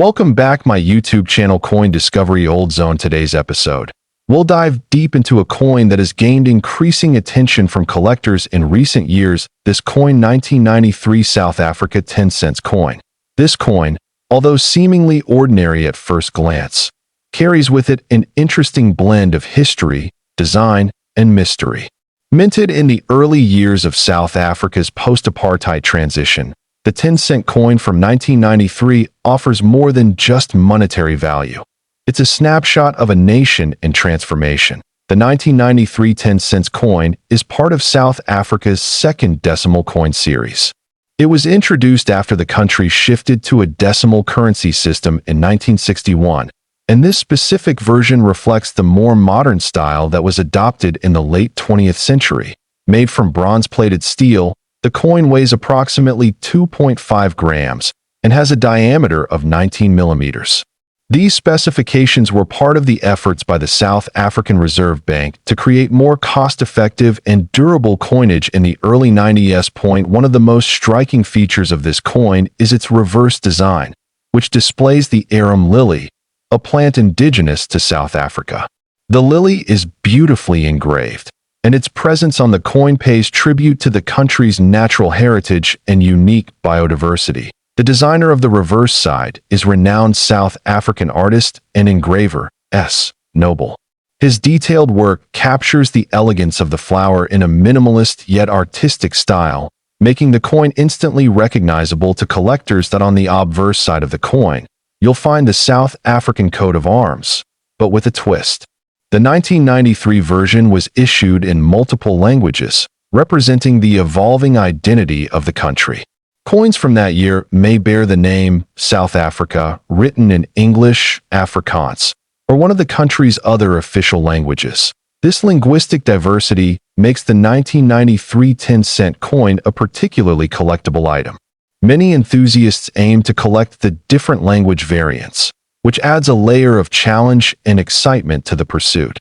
Welcome back my YouTube channel Coin Discovery Old Zone. Today's episode, we'll dive deep into a coin that has gained increasing attention from collectors in recent years, this coin 1993 South Africa 10 cents coin. This coin, although seemingly ordinary at first glance, carries with it an interesting blend of history, design, and mystery. Minted in the early years of South Africa's post-apartheid transition, the 10-cent coin from 1993 offers more than just monetary value. It's a snapshot of a nation in transformation. The 1993 10 cents coin is part of South Africa's second decimal coin series. It was introduced after the country shifted to a decimal currency system in 1961, and this specific version reflects the more modern style that was adopted in the late 20th century. Made from bronze-plated steel, the coin weighs approximately 2.5 grams and has a diameter of 19 millimeters. These specifications were part of the efforts by the South African Reserve Bank to create more cost-effective and durable coinage in the early 90s. One of the most striking features of this coin is its reverse design, which displays the arum lily, a plant indigenous to South Africa. The lily is beautifully engraved, and its presence on the coin pays tribute to the country's natural heritage and unique biodiversity. The designer of the reverse side is renowned South African artist and engraver S. Noble. His detailed work captures the elegance of the flower in a minimalist yet artistic style, making the coin instantly recognizable to collectors. That on the obverse side of the coin, you'll find the South African coat of arms, but with a twist. The 1993 version was issued in multiple languages, representing the evolving identity of the country. Coins from that year may bear the name South Africa, written in English, Afrikaans, or one of the country's other official languages. This linguistic diversity makes the 1993 10-cent coin a particularly collectible item. Many enthusiasts aim to collect the different language variants, which adds a layer of challenge and excitement to the pursuit.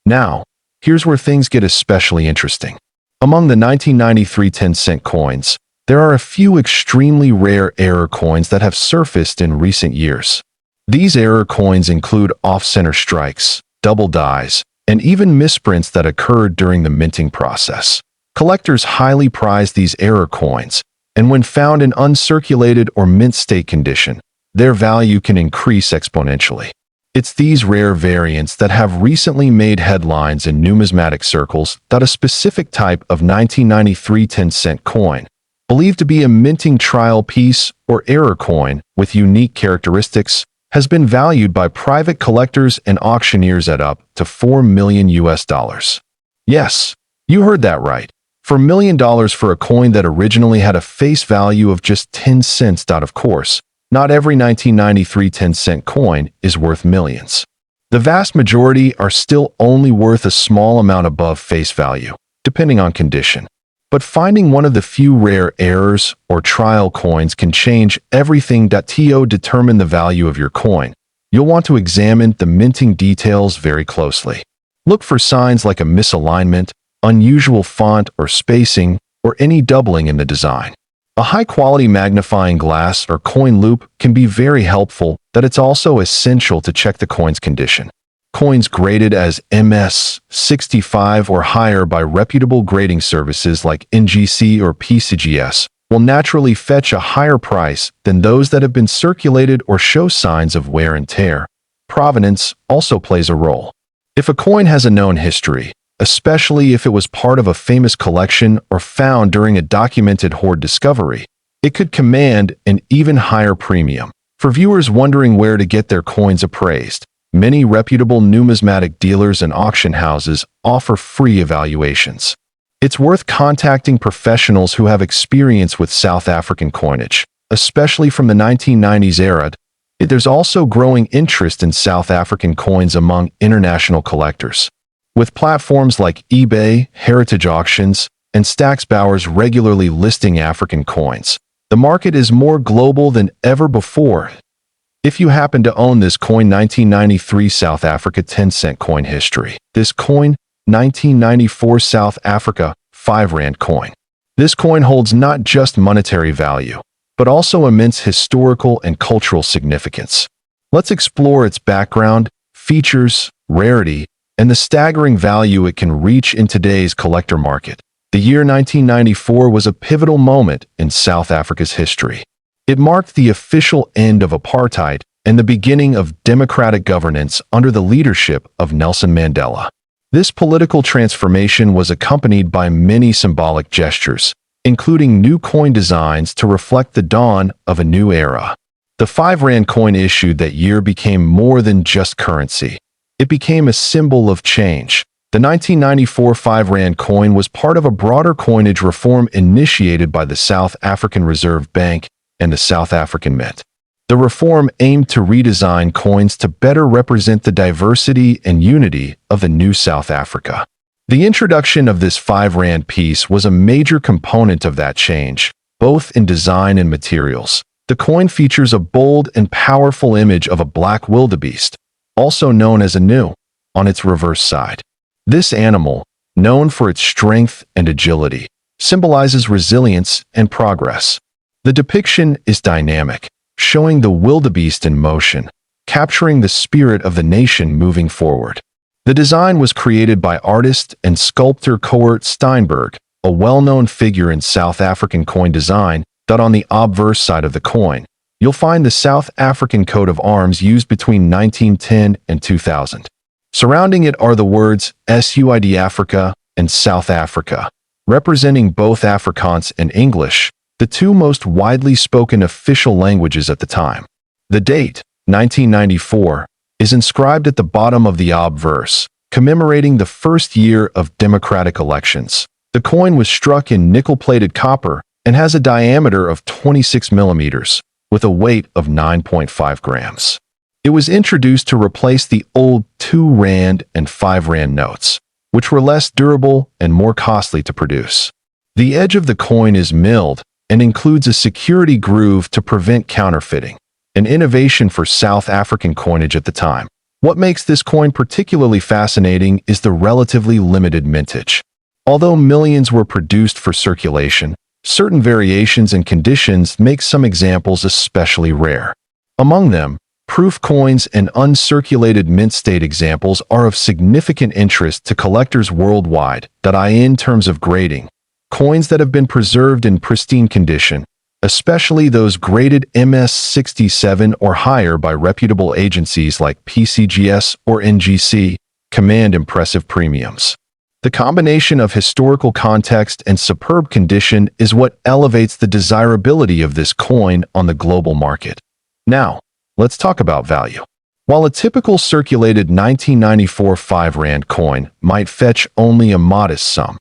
Now, here's where things get especially interesting. Among the 1993 10-cent coins, there are a few extremely rare error coins that have surfaced in recent years. These error coins include off-center strikes, double dies, and even misprints that occurred during the minting process. Collectors highly prize these error coins, and when found in uncirculated or mint state condition, their value can increase exponentially. It's these rare variants that have recently made headlines in numismatic circles. That a specific type of 1993 10-cent coin, believed to be a minting trial piece or error coin with unique characteristics, has been valued by private collectors and auctioneers at up to $4 million. Yes, you heard that right. $4 million for a coin that originally had a face value of just 10 cents. Of course, not every 1993 10-cent coin is worth millions. The vast majority are still only worth a small amount above face value, depending on condition. But finding one of the few rare errors or trial coins can change everything. To determine the value of your coin, you'll want to examine the minting details very closely. Look for signs like a misalignment, unusual font or spacing, or any doubling in the design. A high-quality magnifying glass or coin loupe can be very helpful. That it's also essential to check the coin's condition. Coins graded as MS65 or higher by reputable grading services like NGC or PCGS will naturally fetch a higher price than those that have been circulated or show signs of wear and tear. Provenance also plays a role. If a coin has a known history, especially if it was part of a famous collection or found during a documented hoard discovery, it could command an even higher premium. For viewers wondering where to get their coins appraised, many reputable numismatic dealers and auction houses offer free evaluations. It's worth contacting professionals who have experience with South African coinage, especially from the 1990s era. There's also growing interest in South African coins among international collectors. With platforms like eBay, Heritage Auctions, and Stacksbowers regularly listing African coins, the market is more global than ever before. If you happen to own this coin 1993 South Africa 10-cent coin history, this coin 1994 South Africa 5 Rand coin. This coin holds not just monetary value, but also immense historical and cultural significance. Let's explore its background, features, rarity, and the staggering value it can reach in today's collector market. The year 1994 was a pivotal moment in South Africa's history. It marked the official end of apartheid and the beginning of democratic governance under the leadership of Nelson Mandela. This political transformation was accompanied by many symbolic gestures, including new coin designs to reflect the dawn of a new era. The 5 Rand coin issued that year became more than just currency. It became a symbol of change. The 1994 5 Rand coin was part of a broader coinage reform initiated by the South African Reserve Bank and the South African Mint. The reform aimed to redesign coins to better represent the diversity and unity of the new South Africa. The introduction of this 5 Rand piece was a major component of that change, both in design and materials. The coin features a bold and powerful image of a black wildebeest, also known as a gnu, on its reverse side. This animal, known for its strength and agility, symbolizes resilience and progress. The depiction is dynamic, showing the wildebeest in motion, capturing the spirit of the nation moving forward. The design was created by artist and sculptor Coert Steinberg, a well-known figure in South African coin design. On the obverse side of the coin, you'll find the South African coat of arms used between 1910 and 2000. Surrounding it are the words SUID Africa and South Africa, representing both Afrikaans and English, the two most widely spoken official languages at the time. The date, 1994, is inscribed at the bottom of the obverse, commemorating the first year of democratic elections. The coin was struck in nickel-plated copper and has a diameter of 26 millimeters, with a weight of 9.5 grams. It was introduced to replace the old 2 Rand and 5 Rand notes, which were less durable and more costly to produce. The edge of the coin is milled and includes a security groove to prevent counterfeiting, an innovation for South African coinage at the time. What makes this coin particularly fascinating is the relatively limited mintage. Although millions were produced for circulation, certain variations and conditions make some examples especially rare. Among them, proof coins and uncirculated mint state examples are of significant interest to collectors worldwide. In terms of grading, coins that have been preserved in pristine condition, especially those graded MS67 or higher by reputable agencies like PCGS or NGC, command impressive premiums. The combination of historical context and superb condition is what elevates the desirability of this coin on the global market. Now, let's talk about value. While a typical circulated 1994 5 Rand coin might fetch only a modest sum,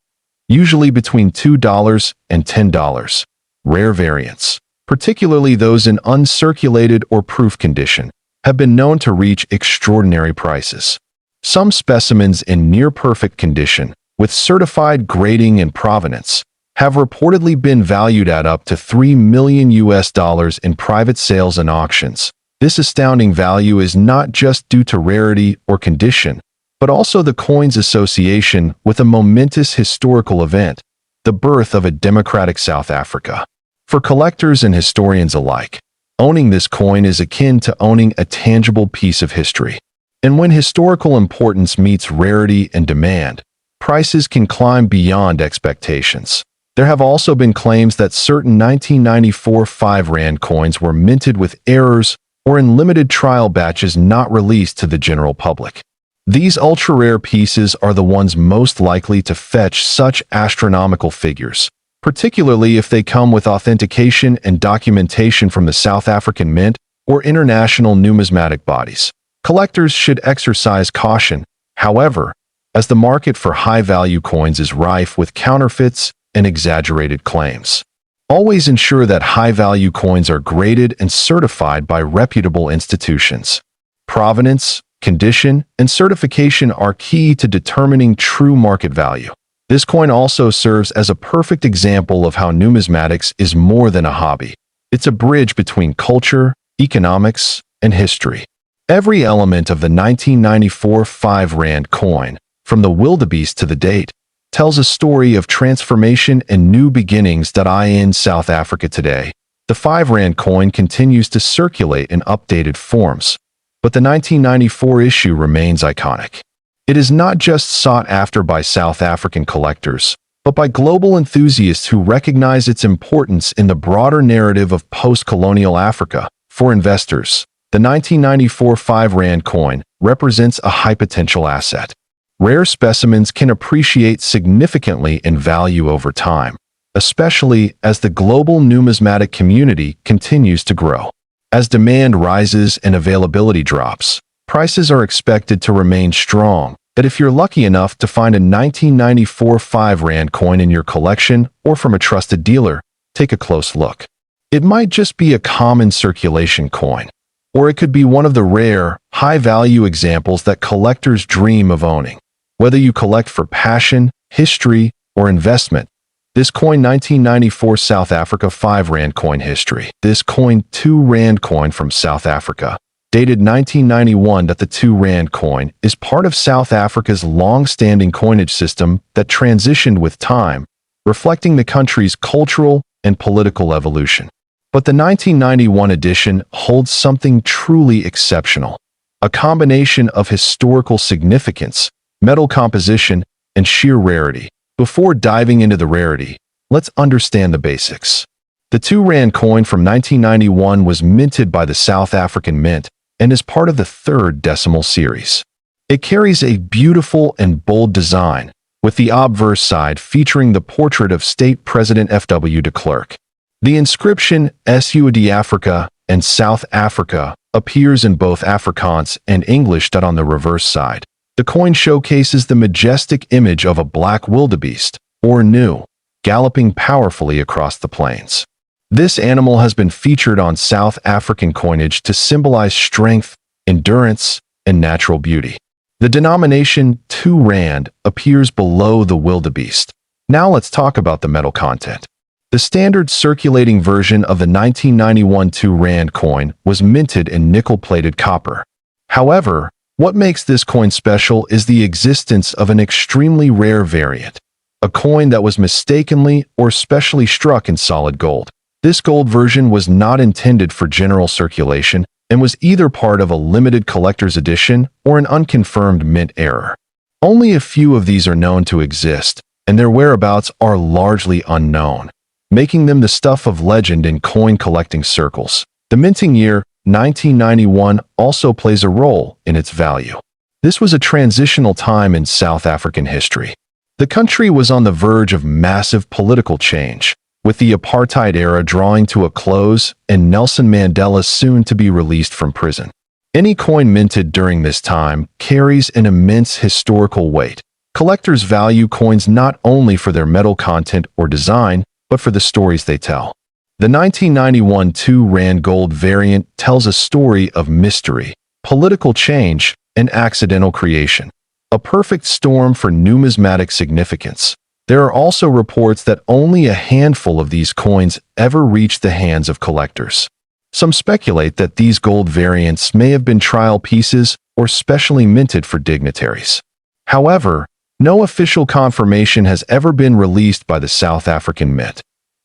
usually between $2 and $10, rare variants, particularly those in uncirculated or proof condition, have been known to reach extraordinary prices. Some specimens in near-perfect condition, with certified grading and provenance, have reportedly been valued at up to $3 million in private sales and auctions. This astounding value is not just due to rarity or condition, but also the coin's association with a momentous historical event, the birth of a democratic South Africa. For collectors and historians alike, owning this coin is akin to owning a tangible piece of history. And when historical importance meets rarity and demand, prices can climb beyond expectations. There have also been claims that certain 1994 5 Rand coins were minted with errors or in limited trial batches not released to the general public. These ultra-rare pieces are the ones most likely to fetch such astronomical figures, particularly if they come with authentication and documentation from the South African Mint or international numismatic bodies. Collectors should exercise caution, however, as the market for high-value coins is rife with counterfeits and exaggerated claims. Always ensure that high-value coins are graded and certified by reputable institutions. Provenance, condition, and certification are key to determining true market value. This coin also serves as a perfect example of how numismatics is more than a hobby. It's a bridge between culture, economics, and history. Every element of the 1994 5 Rand coin, from the wildebeest to the date, tells a story of transformation and new beginnings. In South Africa today, The 5 Rand coin continues to circulate in updated forms, but the 1994 issue remains iconic. It is not just sought after by South African collectors, but by global enthusiasts who recognize its importance in the broader narrative of post-colonial Africa. For investors, the 1994 5 Rand coin represents a high-potential asset. Rare specimens can appreciate significantly in value over time, especially as the global numismatic community continues to grow. As demand rises and availability drops, prices are expected to remain strong. That if you're lucky enough to find a 1994 5 Rand coin in your collection or from a trusted dealer, take a close look. It might just be a common circulation coin, or it could be one of the rare, high-value examples that collectors dream of owning. Whether you collect for passion, history, or investment, this coin 1994 South Africa 5 Rand coin history. This coin 2 Rand coin from South Africa, dated 1991. That the 2 Rand coin is part of South Africa's long-standing coinage system that transitioned with time, reflecting the country's cultural and political evolution. But the 1991 edition holds something truly exceptional, a combination of historical significance, metal composition, and sheer rarity. Before diving into the rarity, let's understand the basics. The 2 Rand coin from 1991 was minted by the South African Mint and is part of the 3rd decimal series. It carries a beautiful and bold design, with the obverse side featuring the portrait of State President F.W. de Klerk. The inscription SUAD Africa and South Africa appears in both Afrikaans and English. On the reverse side, the coin showcases the majestic image of a black wildebeest, or gnu, galloping powerfully across the plains. This animal has been featured on South African coinage to symbolize strength, endurance, and natural beauty. The denomination 2 Rand appears below the wildebeest. Now let's talk about the metal content. The standard circulating version of the 1991 2 Rand coin was minted in nickel-plated copper. However, what makes this coin special is the existence of an extremely rare variant, a coin that was mistakenly or specially struck in solid gold. This gold version was not intended for general circulation and was either part of a limited collector's edition or an unconfirmed mint error. Only a few of these are known to exist, and their whereabouts are largely unknown, making them the stuff of legend in coin collecting circles. The minting year, 1991, also plays a role in its value. This was a transitional time in South African history. The country was on the verge of massive political change, with the apartheid era drawing to a close and Nelson Mandela soon to be released from prison. Any coin minted during this time carries an immense historical weight. Collectors value coins not only for their metal content or design, but for the stories they tell. The 1991 2 Rand gold variant tells a story of mystery, political change, and accidental creation, a perfect storm for numismatic significance. There are also reports that only a handful of these coins ever reach the hands of collectors. Some speculate that these gold variants may have been trial pieces or specially minted for dignitaries. However, no official confirmation has ever been released by the South African Mint.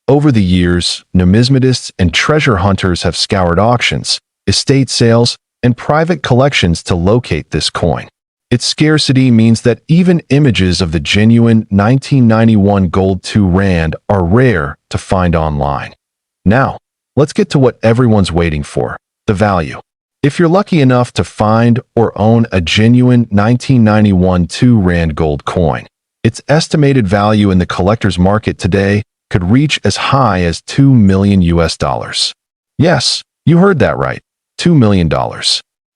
Over the years, numismatists and treasure hunters have scoured auctions, estate sales, and private collections to locate this coin. Its scarcity means that even images of the genuine 1991 gold 2 Rand are rare to find online. Now, let's get to what everyone's waiting for, the value. If you're lucky enough to find or own a genuine 1991 2 Rand gold coin, its estimated value in the collector's market today could reach as high as $2 million. Yes, you heard that right, $2 million.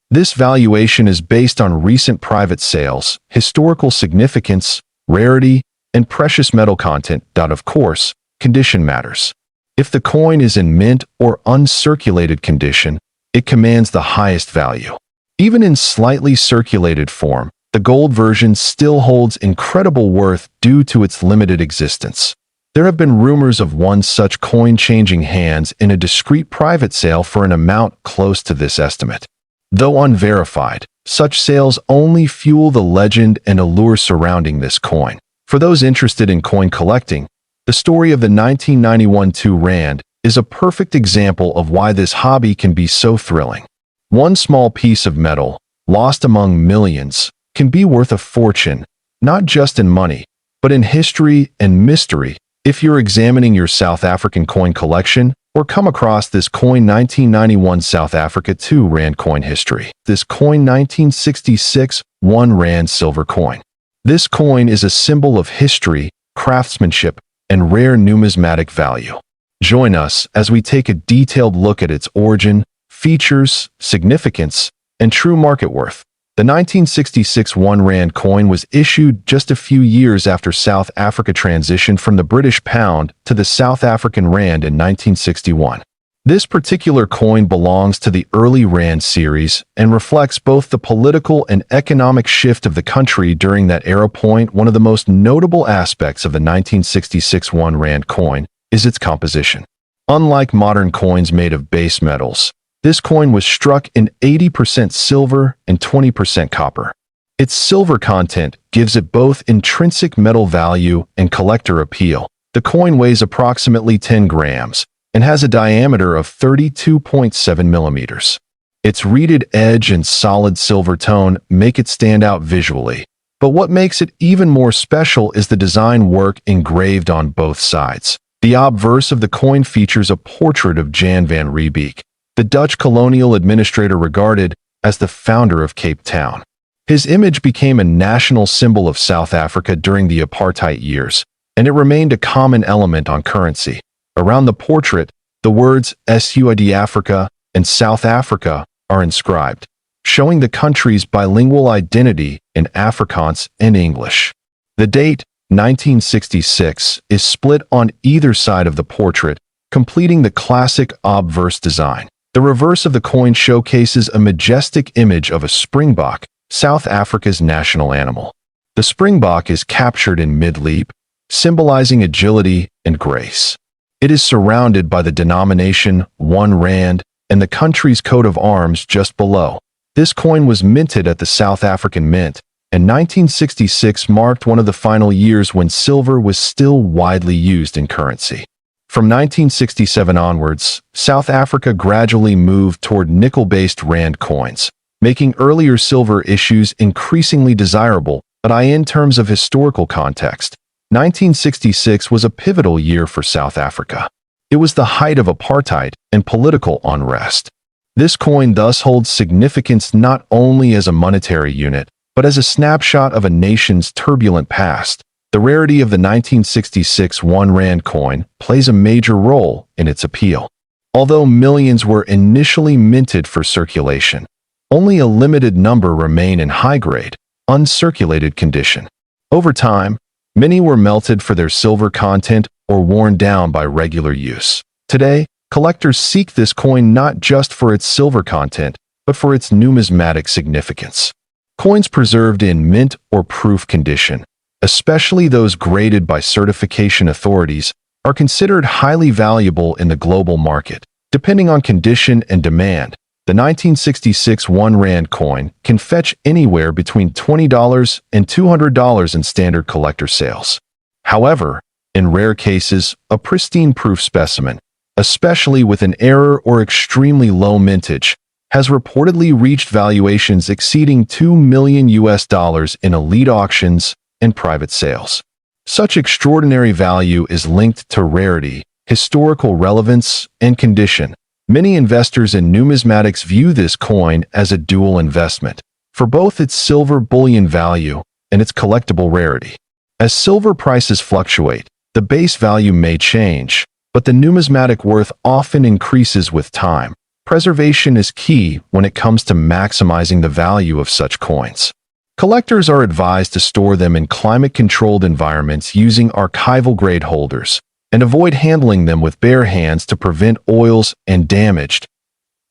This valuation is based on recent private sales, historical significance, rarity, and precious metal content. Of course, condition matters. If the coin is in mint or uncirculated condition, it commands the highest value. Even in slightly circulated form, the gold version still holds incredible worth due to its limited existence. There have been rumors of one such coin changing hands in a discreet private sale for an amount close to this estimate. Though unverified, such sales only fuel the legend and allure surrounding this coin. For those interested in coin collecting, the story of the 1991 2 Rand is a perfect example of why this hobby can be so thrilling. One small piece of metal, lost among millions, can be worth a fortune, not just in money, but in history and mystery. If you're examining your South African coin collection, or come across this coin 1991 South Africa 2 Rand coin history, this coin 1966 1 Rand silver coin. This coin is a symbol of history, craftsmanship, and rare numismatic value. Join us as we take a detailed look at its origin, features, significance, and true market worth. The 1966 1 Rand coin was issued just a few years after South Africa transitioned from the British pound to the South African rand in 1961. This particular coin belongs to the early Rand series and reflects both the political and economic shift of the country during that era. One of the most notable aspects of the 1966 1 Rand coin is its composition. Unlike modern coins made of base metals, this coin was struck in 80% silver and 20% copper. Its silver content gives it both intrinsic metal value and collector appeal. The coin weighs approximately 10 grams and has a diameter of 32.7 millimeters. Its reeded edge and solid silver tone make it stand out visually, but what makes it even more special is the design work engraved on both sides. The obverse of the coin features a portrait of Jan van Riebeeck, the Dutch colonial administrator regarded as the founder of Cape Town. His image became a national symbol of South Africa during the apartheid years, and it remained a common element on currency. Around the portrait, the words SUID Africa and South Africa are inscribed, showing the country's bilingual identity in Afrikaans and English. The date, 1966, is split on either side of the portrait, completing the classic obverse design. The reverse of the coin showcases a majestic image of a springbok, South Africa's national animal. The springbok is captured in mid-leap, symbolizing agility and grace. It is surrounded by the denomination 1 Rand and the country's coat of arms just below. This coin was minted at the South African Mint, and 1966 marked one of the final years when silver was still widely used in currency. From 1967 onwards, South Africa gradually moved toward nickel-based Rand coins, making earlier silver issues increasingly desirable. But in terms of historical context, 1966 was a pivotal year for South Africa. It was the height of apartheid and political unrest. This coin thus holds significance not only as a monetary unit, but as a snapshot of a nation's turbulent past. The rarity of the 1966 1 Rand coin plays a major role in its appeal. Although millions were initially minted for circulation, only a limited number remain in high-grade, uncirculated condition. Over time, many were melted for their silver content or worn down by regular use. Today, collectors seek this coin not just for its silver content, but for its numismatic significance. Coins preserved in mint or proof condition, especially those graded by certification authorities, are considered highly valuable in the global market. Depending on condition and demand, the 1966 1 Rand coin can fetch anywhere between $20 and $200 in standard collector sales. However, in rare cases, a pristine proof specimen, especially with an error or extremely low mintage, has reportedly reached valuations exceeding $2 million in elite auctions and private sales. Such extraordinary value is linked to rarity, historical relevance, and condition. Many investors in numismatics view this coin as a dual investment, for both its silver bullion value and its collectible rarity. As silver prices fluctuate, the base value may change, but the numismatic worth often increases with time. Preservation is key when it comes to maximizing the value of such coins. Collectors are advised to store them in climate-controlled environments using archival-grade holders, and avoid handling them with bare hands to prevent oils and damage.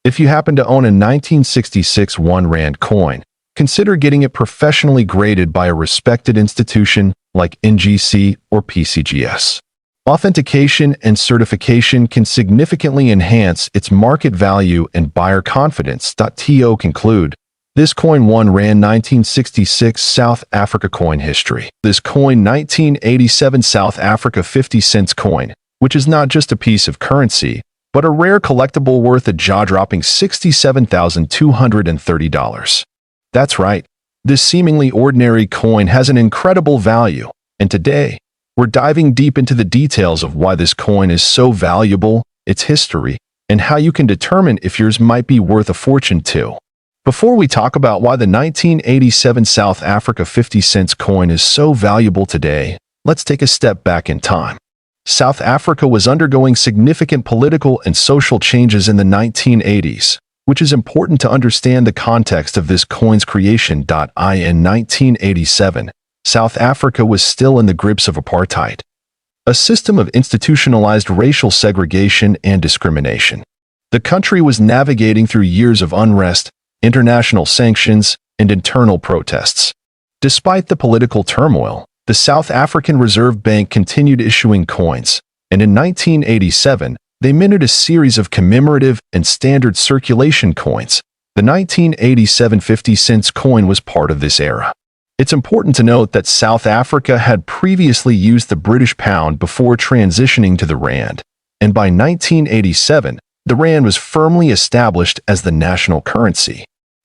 If you happen to own a 1966 1 Rand coin, consider getting it professionally graded by a respected institution like NGC or PCGS. Authentication and certification can significantly enhance its market value and buyer confidence. To conclude, this coin 1 Rand 1966 South Africa coin history. This coin 1987 South Africa 50 cents coin, which is not just a piece of currency, but a rare collectible worth a jaw-dropping $67,230. That's right, this seemingly ordinary coin has an incredible value, and today, we're diving deep into the details of why this coin is so valuable, its history, and how you can determine if yours might be worth a fortune too. Before we talk about why the 1987 South Africa 50-cent coin is so valuable today, let's take a step back in time. South Africa was undergoing significant political and social changes in the 1980s, which is important to understand the context of this coin's creation. In 1987, South Africa was still in the grips of apartheid, a system of institutionalized racial segregation and discrimination. The country was navigating through years of unrest, international sanctions, and internal protests. Despite the political turmoil, the South African Reserve Bank continued issuing coins, and in 1987, they minted a series of commemorative and standard circulation coins. The 1987 50-cent coin was part of this era. It's important to note that South Africa had previously used the British pound before transitioning to the rand, and by 1987, the rand was firmly established as the national currency.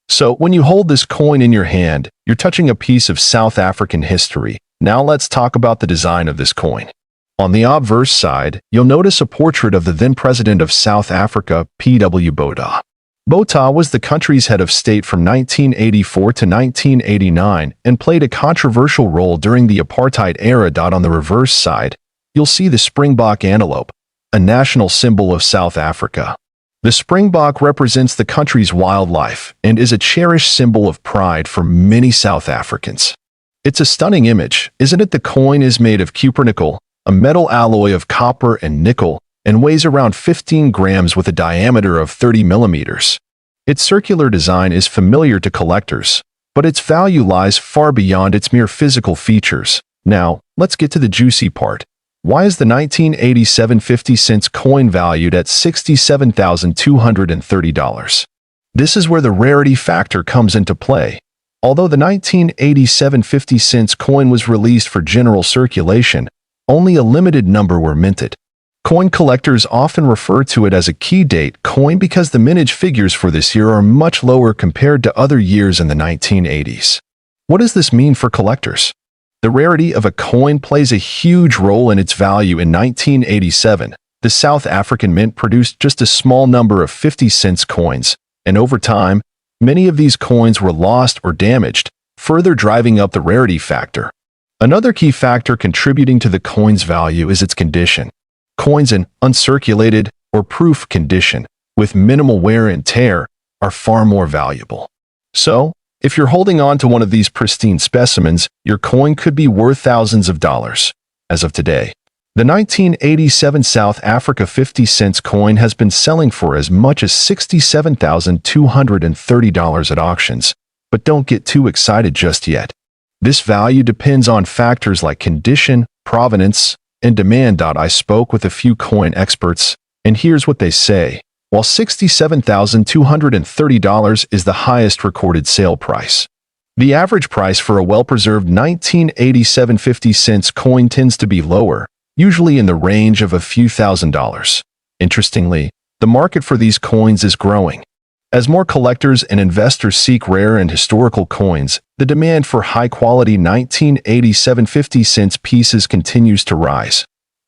So when you hold this coin in your hand, you're touching a piece of South African history. Now let's talk about the design of this coin. On the obverse side, you'll notice a portrait of the then president of South Africa, P.W. Botha. Botha was the country's head of state from 1984 to 1989 and played a controversial role during the apartheid era. On the reverse side, you'll see the springbok antelope, a national symbol of South Africa. The springbok represents the country's wildlife and is a cherished symbol of pride for many South Africans. It's a stunning image, isn't it? The coin is made of cupronickel, a metal alloy of copper and nickel, and weighs around 15 grams with a diameter of 30 millimeters. Its circular design is familiar to collectors, but its value lies far beyond its mere physical features. Now, let's get to the juicy part. Why is the 1987 50-cent coin valued at $67,230? This is where the rarity factor comes into play. Although the 1987 50-cent coin was released for general circulation, only a limited number were minted. Coin collectors often refer to it as a key date coin because the mintage figures for this year are much lower compared to other years in the 1980s. What does this mean for collectors? The rarity of a coin plays a huge role in its value. In 1987, the South African Mint produced just a small number of 50-cent coins, and over time, many of these coins were lost or damaged, further driving up the rarity factor. Another key factor contributing to the coin's value is its condition. Coins in uncirculated or proof condition, with minimal wear and tear, are far more valuable. So, if you're holding on to one of these pristine specimens, your coin could be worth thousands of dollars. As of today, the 1987 South Africa 50-cent coin has been selling for as much as $67,230 at auctions, but don't get too excited just yet. This value depends on factors like condition, provenance, and demand. I spoke with a few coin experts, and here's what they say. While $67,230 is the highest recorded sale price, the average price for a well-preserved 1987 50-cent coin tends to be lower, usually in the range of a few $1,000s. Interestingly, the market for these coins is growing. As more collectors and investors seek rare and historical coins, the demand for high-quality 1987 50-cent pieces continues to rise.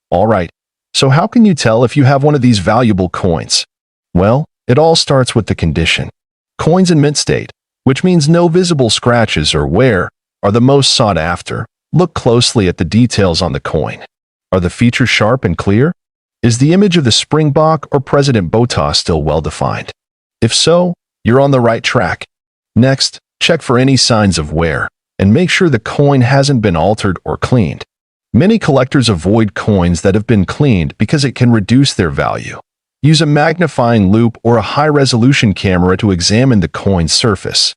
Alright, so how can you tell if you have one of these valuable coins? Well, it all starts with the condition. Coins in mint state, which means no visible scratches or wear, are the most sought after. Look closely at the details on the coin. Are the features sharp and clear? Is the image of the springbok or President Botha still well-defined? If so, you're on the right track. Next, check for any signs of wear, and make sure the coin hasn't been altered or cleaned. Many collectors avoid coins that have been cleaned because it can reduce their value. Use a magnifying loupe or a high-resolution camera to examine the coin's surface.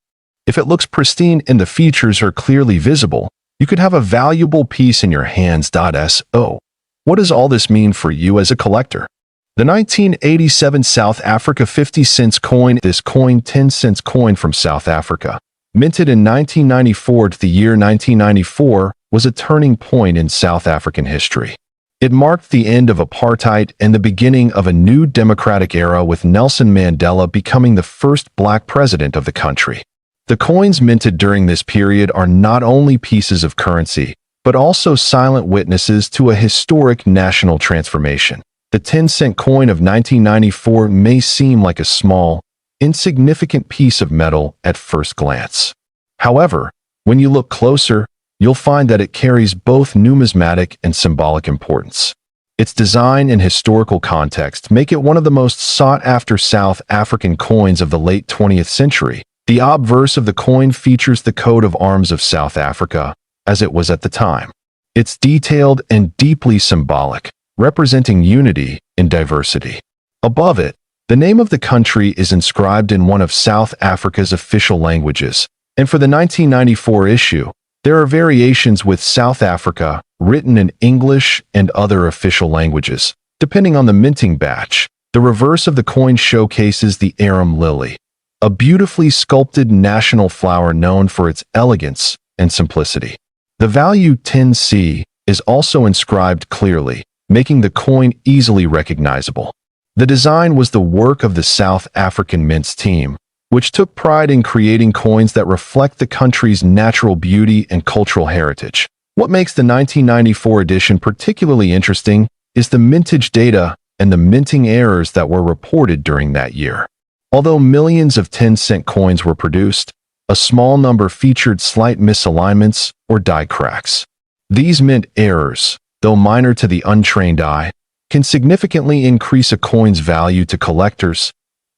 If it looks pristine and the features are clearly visible, you could have a valuable piece in your hands. So, what does all this mean for you as a collector? The 1987 South Africa 50-cent coin. This coin, 10-cent coin from South Africa, minted in 1994 to the year 1994, was a turning point in South African history. It marked the end of apartheid and the beginning of a new democratic era, with Nelson Mandela becoming the first black president of the country. The coins minted during this period are not only pieces of currency, but also silent witnesses to a historic national transformation. The 10-cent coin of 1994 may seem like a small, insignificant piece of metal at first glance. However, when you look closer, you'll find that it carries both numismatic and symbolic importance. Its design and historical context make it one of the most sought-after South African coins of the late 20th century. The obverse of the coin features the coat of arms of South Africa, as it was at the time. It's detailed and deeply symbolic, representing unity in diversity. Above it, the name of the country is inscribed in one of South Africa's official languages, and for the 1994 issue, there are variations with South Africa written in English and other official languages, depending on the minting batch. The reverse of the coin showcases the arum lily, a beautifully sculpted national flower known for its elegance and simplicity. The value 10C is also inscribed clearly, making the coin easily recognizable. The design was the work of the South African Mints team, which took pride in creating coins that reflect the country's natural beauty and cultural heritage. What makes the 1994 edition particularly interesting is the mintage data and the minting errors that were reported during that year. Although millions of 10-cent coins were produced, a small number featured slight misalignments or die cracks. These mint errors, though minor to the untrained eye, can significantly increase a coin's value to collectors.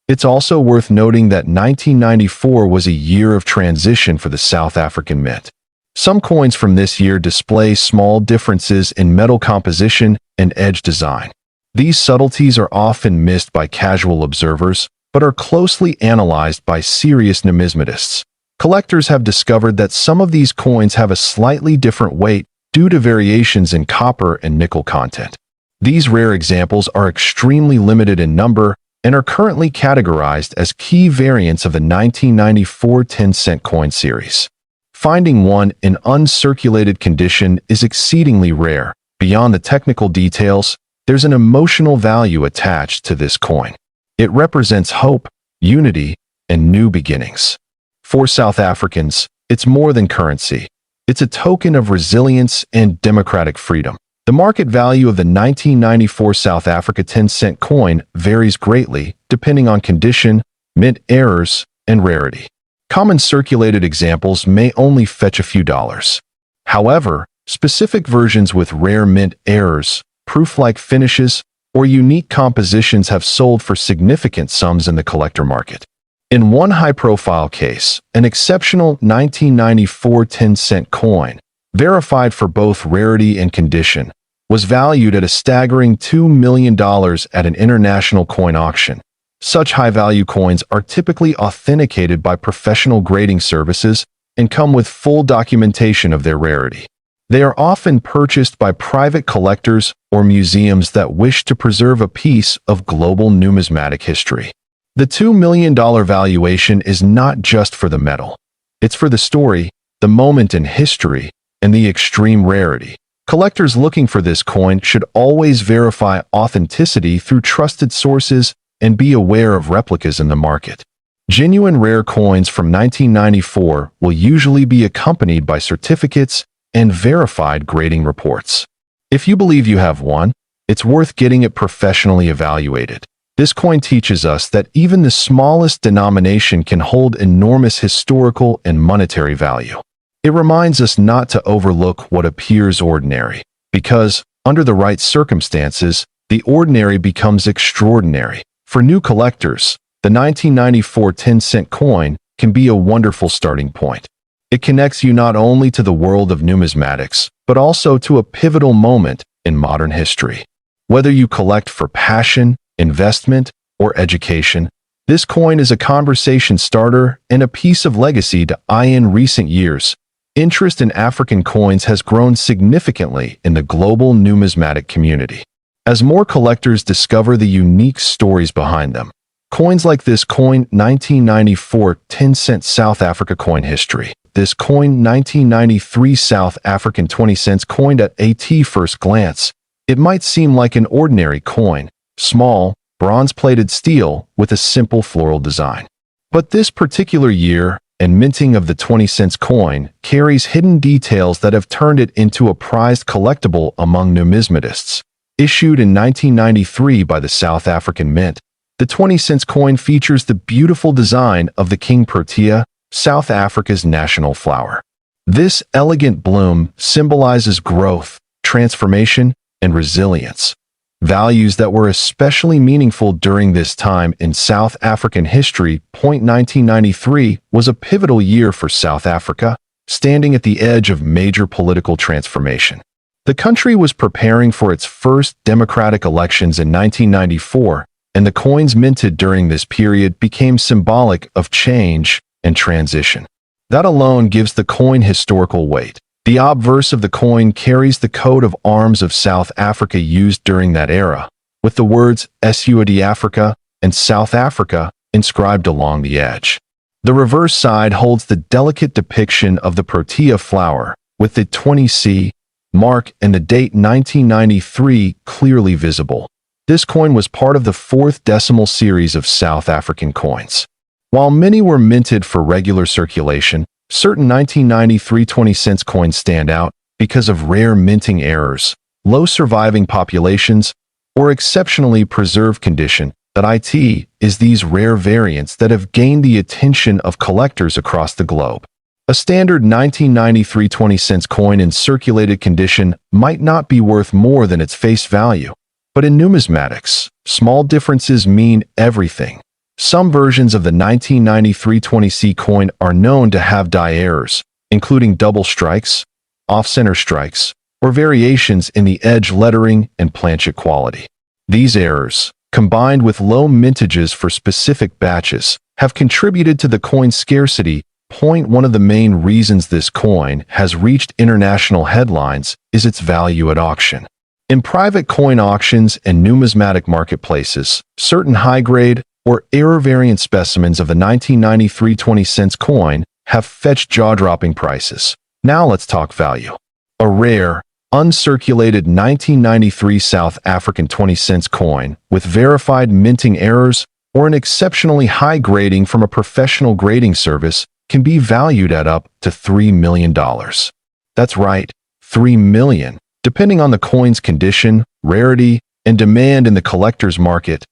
It's also worth noting that 1994 was a year of transition for the South African Mint. Some coins from this year display small differences in metal composition and edge design. These subtleties are often missed by casual observers, but are closely analyzed by serious numismatists. Collectors have discovered that some of these coins have a slightly different weight due to variations in copper and nickel content. These rare examples are extremely limited in number and are currently categorized as key variants of the 1994 10-cent coin series. Finding one in uncirculated condition is exceedingly rare. Beyond the technical details, there's an emotional value attached to this coin. It represents hope, unity, and new beginnings. For South Africans, it's more than currency. It's a token of resilience and democratic freedom. The market value of the 1994 South Africa 10-cent coin varies greatly depending on condition, mint errors, and rarity. Common circulated examples may only fetch a few dollars. However, specific versions with rare mint errors, proof-like finishes, or unique compositions have sold for significant sums in the collector market. In one high-profile case, an exceptional 1994 10-cent coin, verified for both rarity and condition, was valued at a staggering $2 million at an international coin auction. Such high-value coins are typically authenticated by professional grading services and come with full documentation of their rarity. They are often purchased by private collectors or museums that wish to preserve a piece of global numismatic history. The $2 million valuation is not just for the metal. It's for the story, the moment in history, and the extreme rarity. Collectors looking for this coin should always verify authenticity through trusted sources and be aware of replicas in the market. Genuine rare coins from 1994 will usually be accompanied by certificates and verified grading reports. If you believe you have one, it's worth getting it professionally evaluated. This coin teaches us that even the smallest denomination can hold enormous historical and monetary value. It reminds us not to overlook what appears ordinary, because, under the right circumstances, the ordinary becomes extraordinary. For new collectors, the 1994 10-cent coin can be a wonderful starting point. It connects you not only to the world of numismatics, but also to a pivotal moment in modern history. Whether you collect for passion, investment, or education, this coin is a conversation starter and a piece of legacy to in recent years. Interest in African coins has grown significantly in the global numismatic community. As more collectors discover the unique stories behind them, coins like this coin 1994 10-cent South Africa coin history. This coin 1993 South African 20 cents coined at first glance It might seem like an ordinary coin, small, bronze-plated steel with a simple floral design. But this particular year and minting of the 20-cent coin carries hidden details that have turned it into a prized collectible among numismatists. Issued in 1993 by the South African Mint, the 20-cent coin features the beautiful design of the King Protea, South Africa's national flower. This elegant bloom symbolizes growth, transformation, and resilience, values that were especially meaningful during this time in South African history. 1993 was a pivotal year for South Africa, standing at the edge of major political transformation. The country was preparing for its first democratic elections in 1994, and the coins minted during this period became symbolic of change and transition. That alone gives the coin historical weight. The obverse of the coin carries the coat of arms of South Africa used during that era, with the words SUAD Africa and South Africa inscribed along the edge. The reverse side holds the delicate depiction of the Protea flower, with the 20C mark and the date 1993 clearly visible. This coin was part of the fourth decimal series of South African coins. While many were minted for regular circulation, certain 1993 20-cent coins stand out because of rare minting errors, low surviving populations, or exceptionally preserved condition. It is these rare variants that have gained the attention of collectors across the globe. A standard 1993 20-cent coin in circulated condition might not be worth more than its face value, but in numismatics, small differences mean everything. Some versions of the 1993 20C coin are known to have die errors, including double strikes, off-center strikes, or variations in the edge lettering and planchet quality. These errors, combined with low mintages for specific batches, have contributed to the coin's scarcity. One of the main reasons this coin has reached international headlines is its value at auction. In private coin auctions and numismatic marketplaces, certain high-grade or error-variant specimens of the 1993 20-cent coin have fetched jaw-dropping prices. Now let's talk value. A rare, uncirculated 1993 South African 20-cent coin with verified minting errors or an exceptionally high grading from a professional grading service can be valued at up to $3 million. That's right, $3 million. Depending on the coin's condition, rarity, and demand in the collector's market.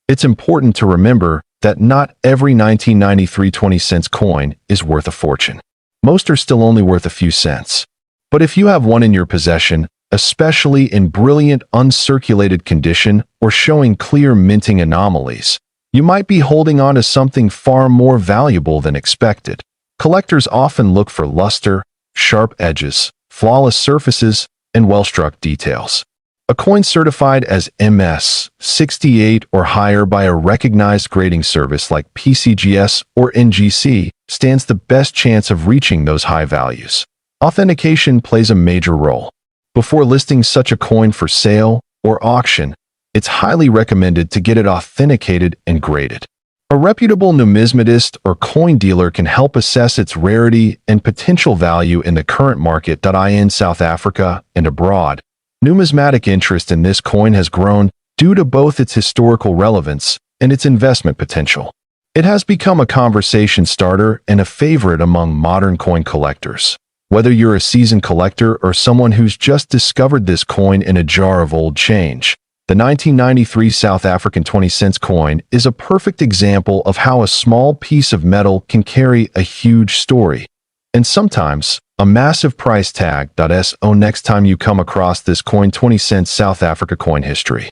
It's important to remember that not every 1993 20-cent coin is worth a fortune. Most are still only worth a few cents. But if you have one in your possession, especially in brilliant uncirculated condition or showing clear minting anomalies, you might be holding on to something far more valuable than expected. Collectors often look for luster, sharp edges, flawless surfaces, and well-struck details. A coin certified as MS 68 or higher by a recognized grading service like PCGS or NGC stands the best chance of reaching those high values. Authentication plays a major role. Before listing such a coin for sale or auction, it's highly recommended to get it authenticated and graded. A reputable numismatist or coin dealer can help assess its rarity and potential value in the current market. In South Africa and abroad, numismatic interest in this coin has grown due to both its historical relevance and its investment potential. It has become a conversation starter and a favorite among modern coin collectors. Whether you're a seasoned collector or someone who's just discovered this coin in a jar of old change, the 1993 South African 20-cent coin is a perfect example of how a small piece of metal can carry a huge story, and sometimes a massive price tag. So next time you come across this coin, 20-cent South Africa coin history.